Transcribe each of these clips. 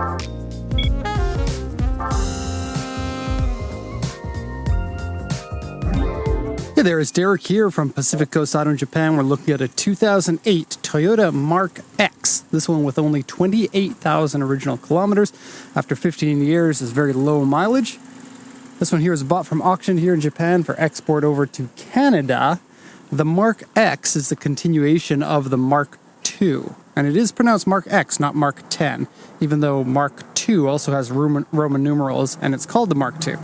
Hey there, it's Derek here from Pacific Coast Auto in Japan. We're looking at a 2008 Toyota Mark X. This one with only 28,000 original kilometers. After 15 years, is very low mileage. This one here is bought from auction here in Japan for export over to Canada. The Mark X is the continuation of the Mark II. And it is pronounced Mark X, not Mark 10, even though Mark II also has Roman numerals and it's called the Mark II.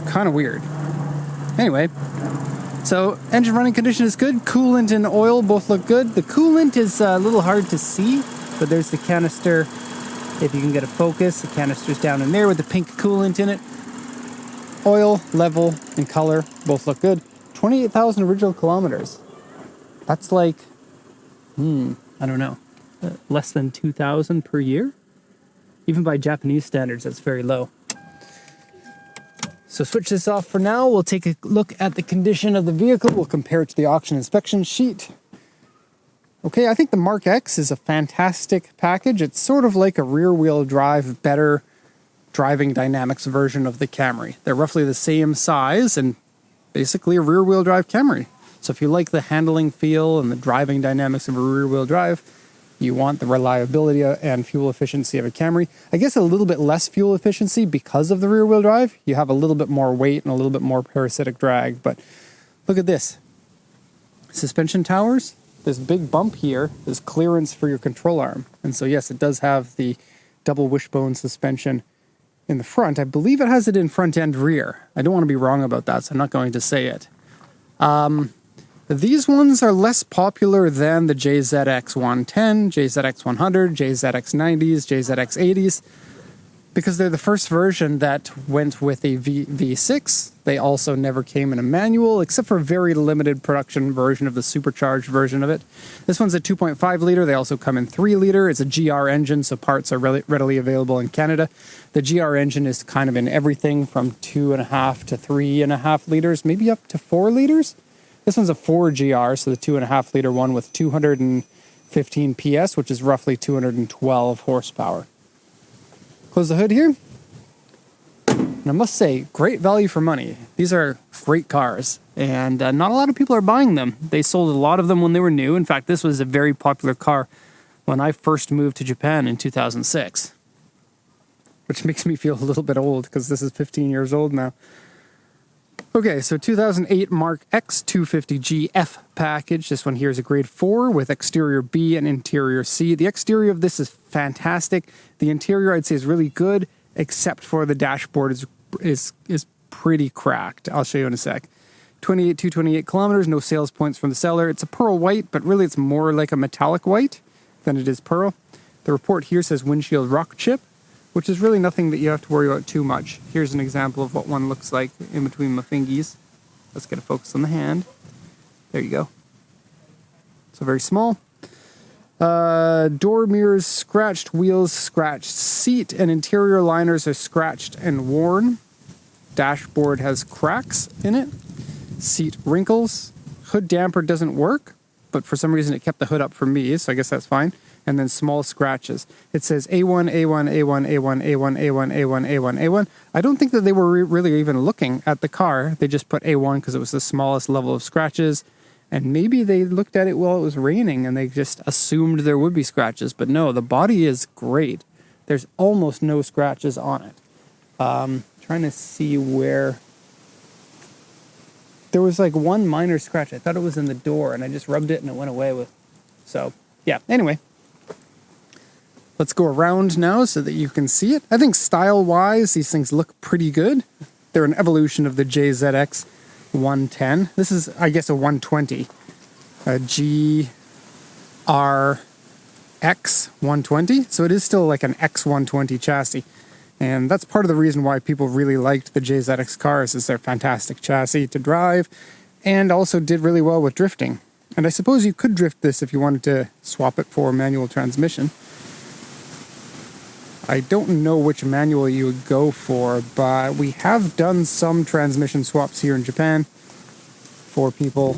Kind of weird. Anyway, so engine running condition is good. Coolant and oil both look good. The coolant is a little hard to see, but there's the canister. If you can get a focus, the canister's down in there with the pink coolant in it. Oil, level, and color both look good. 28,000 original kilometers. That's like, I don't know, less than 2,000 per year? Even by Japanese standards, that's very low. So switch this off for now. We'll take a look at the condition of the vehicle. We'll compare it to the auction inspection sheet. Okay, I think the Mark X is a fantastic package. It's sort of like a rear-wheel drive, better driving dynamics version of the Camry. They're roughly the same size and basically a rear-wheel drive Camry. So if you like the handling feel and the driving dynamics of a rear-wheel drive, you want the reliability and fuel efficiency of a Camry. I guess a little bit less fuel efficiency because of the rear-wheel drive. You have a little bit more weight and a little bit more parasitic drag, but look at this. Suspension towers, this big bump here is clearance for your control arm. And so yes, it does have the double wishbone suspension in the front. I believe it has it in front and rear. I don't want to be wrong about that, so I'm not going to say it. These ones are less popular than the JZX 110, JZX 100, JZX 90s, JZX 80s, because they're the first version that went with a V6. They also never came in a manual, except for a very limited production version of the supercharged version of it. This one's a 2.5 liter. They also come in 3 liter. It's a GR engine, so parts are readily available in Canada. The GR engine is kind of in everything from 2.5 to 3.5 liters, maybe up to 4 liters. This one's a 4GR, so the 2.5 liter one with 215 PS, which is roughly 212 horsepower. Close the hood here. And I must say, great value for money. These are great cars, and not a lot of people are buying them. They sold a lot of them when they were new. In fact, this was a very popular car when I first moved to Japan in 2006, which makes me feel a little bit old because this is 15 years old now. Okay, so 2008 Mark X 250GF package. This one here is a grade 4 with exterior B and interior C. The exterior of this is fantastic. The interior I'd say is really good, except for the dashboard is pretty cracked. I'll show you in a sec. 228 kilometers, no sales points from the seller. It's a pearl white, but really it's more like a metallic white than it is pearl. The report here says windshield rock chip, which is really nothing that you have to worry about too much. Here's an example of what one looks like in between my fingies. Let's get a focus on the hand. There you go. So very small. Door mirrors scratched, wheels scratched, seat and interior liners are scratched and worn. Dashboard has cracks in it. Seat wrinkles. Hood damper doesn't work, but for some reason it kept the hood up for me, so I guess that's fine. And then small scratches. It says A1, A1, A1, A1, A1, A1, A1, A1, A1. I don't think that they were really even looking at the car. They just put A1 because it was the smallest level of scratches. And maybe they looked at it while it was raining and they just assumed there would be scratches. But no, the body is great. There's almost no scratches on it. Trying to see where... There was like one minor scratch. I thought it was in the door and I just rubbed it and it went away with... So, yeah, anyway. Let's go around now so that you can see it. I think style-wise, these things look pretty good. They're an evolution of the JZX 110. This is, I guess, a 120. A GRX 120. So it is still like an X120 chassis. And that's part of the reason why people really liked the JZX cars, is their fantastic chassis to drive and also did really well with drifting. And I suppose you could drift this if you wanted to swap it for a manual transmission. I don't know which manual you would go for, but we have done some transmission swaps here in Japan for people.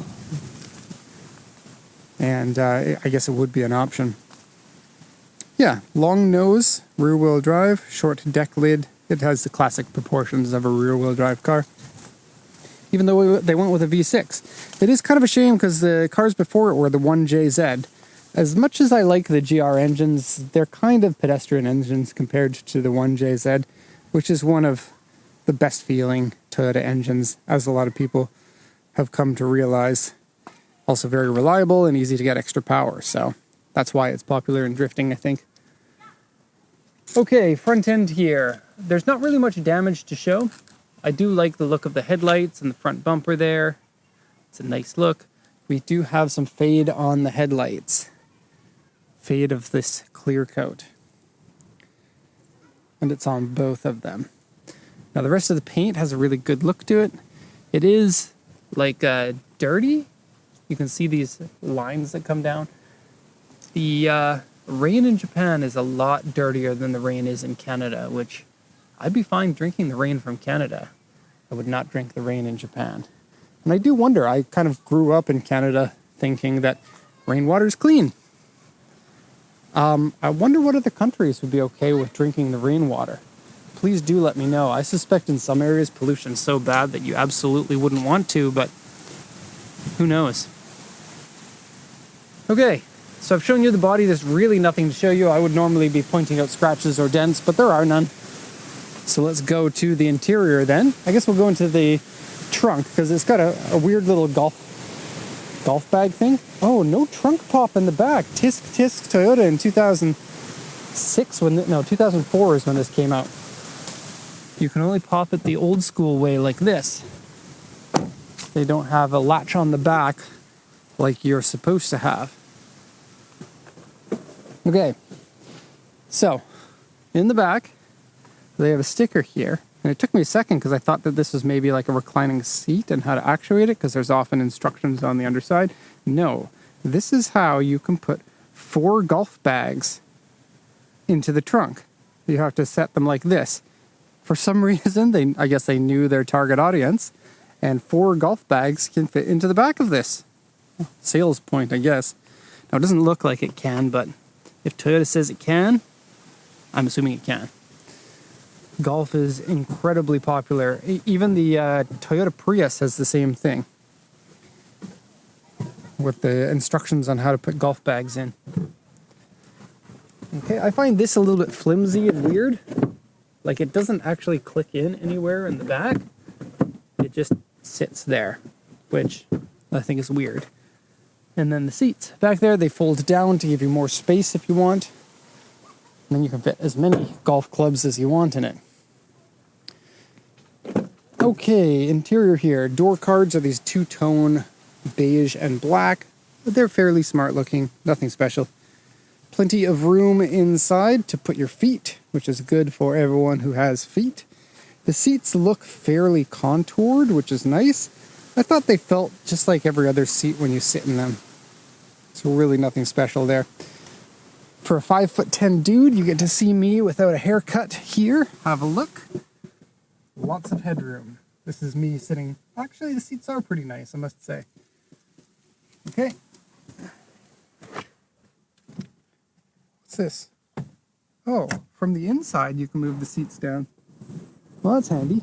And I guess it would be an option. Yeah, long nose, rear-wheel drive, short deck lid. It has the classic proportions of a rear-wheel drive car. Even though they went with a V6. It is kind of a shame because the cars before it were the 1JZ. As much as I like the GR engines, they're kind of pedestrian engines compared to the 1JZ, which is one of the best feeling Toyota engines, as a lot of people have come to realize. Also very reliable and easy to get extra power, so that's why it's popular in drifting, I think. Okay, front end here. There's not really much damage to show. I do like the look of the headlights and the front bumper there. It's a nice look. We do have some fade on the headlights. Fade of this clear coat. And it's on both of them. Now the rest of the paint has a really good look to it. It is like dirty. You can see these lines that come down. The rain in Japan is a lot dirtier than the rain is in Canada, which I'd be fine drinking the rain from Canada. I would not drink the rain in Japan. And I do wonder, I kind of grew up in Canada thinking that rainwater is clean. I wonder what other countries would be okay with drinking the rainwater. Please do let me know. I suspect in some areas pollution's so bad that you absolutely wouldn't want to, but who knows? Okay, so I've shown you the body. There's really nothing to show you. I would normally be pointing out scratches or dents, but there are none. So let's go to the interior then. I guess we'll go into the trunk because it's got a weird little golf bag thing. Oh, no trunk pop in the back. Tisk Toyota in 2006 2004 is when this came out. You can only pop it the old school way like this. They don't have a latch on the back like you're supposed to have. Okay, so in the back they have a sticker here, and it took me a second because I thought that this was maybe like a reclining seat and how to actuate it, because there's often instructions on the underside. No, this is how you can put 4 golf bags into the trunk. You have to set them like this. For some reason, I guess they knew their target audience, and 4 golf bags can fit into the back of this. Sales point, I guess. Now, it doesn't look like it can, but if Toyota says it can, I'm assuming it can. Golf is incredibly popular. Even the Toyota Prius has the same thing, with the instructions on how to put golf bags in. Okay, I find this a little bit flimsy and weird. Like, it doesn't actually click in anywhere in the back. It just sits there, which I think is weird. And then the seats back there, they fold down to give you more space if you want. And then you can fit as many golf clubs as you want in it. Okay, interior here. Door cards are these two-tone beige and black. But they're fairly smart looking, nothing special. Plenty of room inside to put your feet, which is good for everyone who has feet. The seats look fairly contoured, which is nice. I thought they felt just like every other seat when you sit in them. So really nothing special there. For a 5'10" dude, you get to see me without a haircut here. Have a look. Lots of headroom. This is me sitting. Actually, the seats are pretty nice, I must say. Okay. What's this? Oh, from the inside you can move the seats down. Well, that's handy.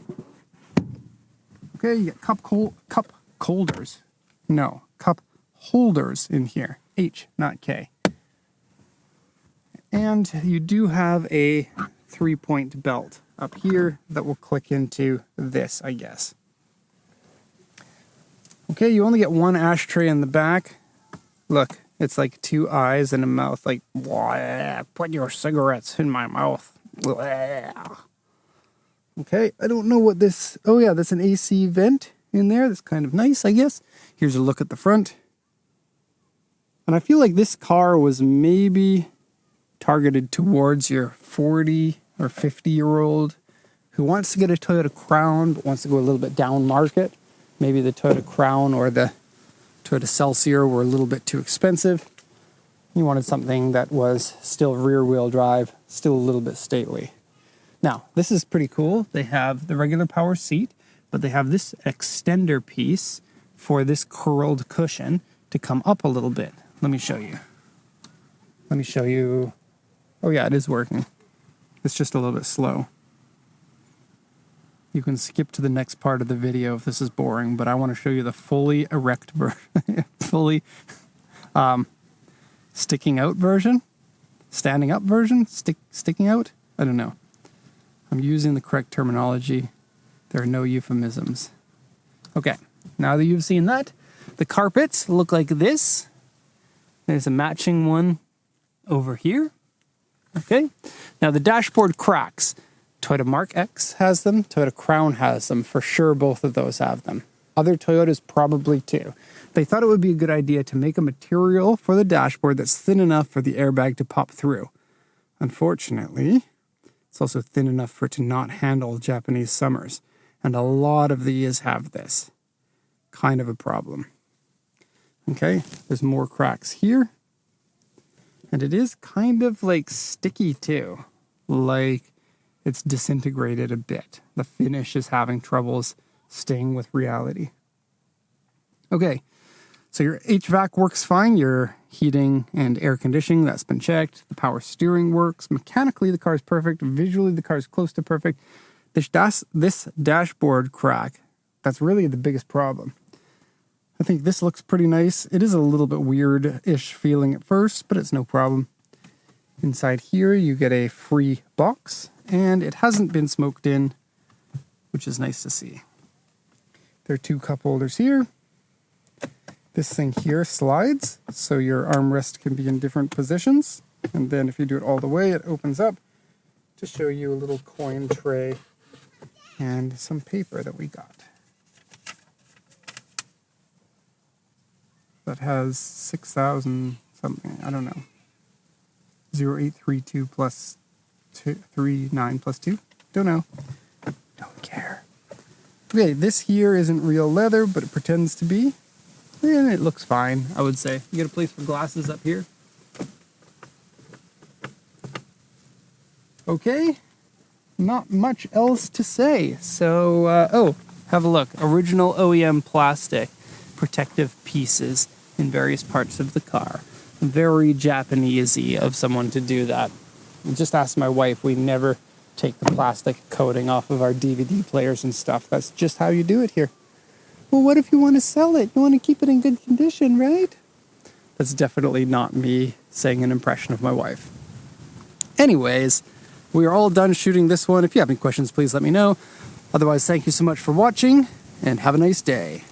Okay, you get cup holders. No, cup holders in here. H, not K. And you do have a 3-point belt up here that will click into this, I guess. Okay, you only get one ashtray in the back. Look, it's like 2 eyes and a mouth, like, put your cigarettes in my mouth. Okay, I don't know what this... Oh yeah, that's an AC vent in there. That's kind of nice, I guess. Here's a look at the front. And I feel like this car was maybe targeted towards your 40 or 50-year-old who wants to get a Toyota Crown but wants to go a little bit down market. Maybe the Toyota Crown or the Toyota Celsior were a little bit too expensive. You wanted something that was still rear-wheel drive, still a little bit stately. Now, this is pretty cool. They have the regular power seat, but they have this extender piece for this curled cushion to come up a little bit. Let me show you. Oh yeah, it is working. It's just a little bit slow. You can skip to the next part of the video if this is boring, but I want to show you the fully erect version, fully sticking out version, standing up version, sticking out. I don't know. I'm using the correct terminology. There are no euphemisms. Okay, now that you've seen that, the carpets look like this. There's a matching one over here. Okay, now the dashboard cracks. Toyota Mark X has them. Toyota Crown has them. For sure, both of those have them. Other Toyotas probably too. They thought it would be a good idea to make a material for the dashboard that's thin enough for the airbag to pop through. Unfortunately, it's also thin enough for it to not handle Japanese summers. And a lot of these have this. Kind of a problem. Okay, there's more cracks here. And it is kind of like sticky too. Like it's disintegrated a bit. The finish is having troubles staying with reality. Okay, so your HVAC works fine. Your heating and air conditioning, that's been checked. The power steering works. Mechanically, the car is perfect. Visually, the car is close to perfect. This dashboard crack, that's really the biggest problem. I think this looks pretty nice. It is a little bit weird-ish feeling at first, but it's no problem. Inside here, you get a free box, and it hasn't been smoked in, which is nice to see. There are 2 cup holders here. This thing here slides, so your armrest can be in different positions. And then if you do it all the way, it opens up to show you a little coin tray and some paper that we got. That has 6,000 something, I don't know. 0832 plus 39 plus 2? Don't know. Don't care. Okay, this here isn't real leather, but it pretends to be. And it looks fine, I would say. You get a place for glasses up here. Okay, not much else to say. So, have a look. Original OEM plastic protective pieces in various parts of the car. Very Japanesey of someone to do that. Just ask my wife. We never take the plastic coating off of our DVD players and stuff. That's just how you do it here. Well, what if you want to sell it? You want to keep it in good condition, right? That's definitely not me saying an impression of my wife. Anyways, we are all done shooting this one. If you have any questions, please let me know. Otherwise, thank you so much for watching, and have a nice day.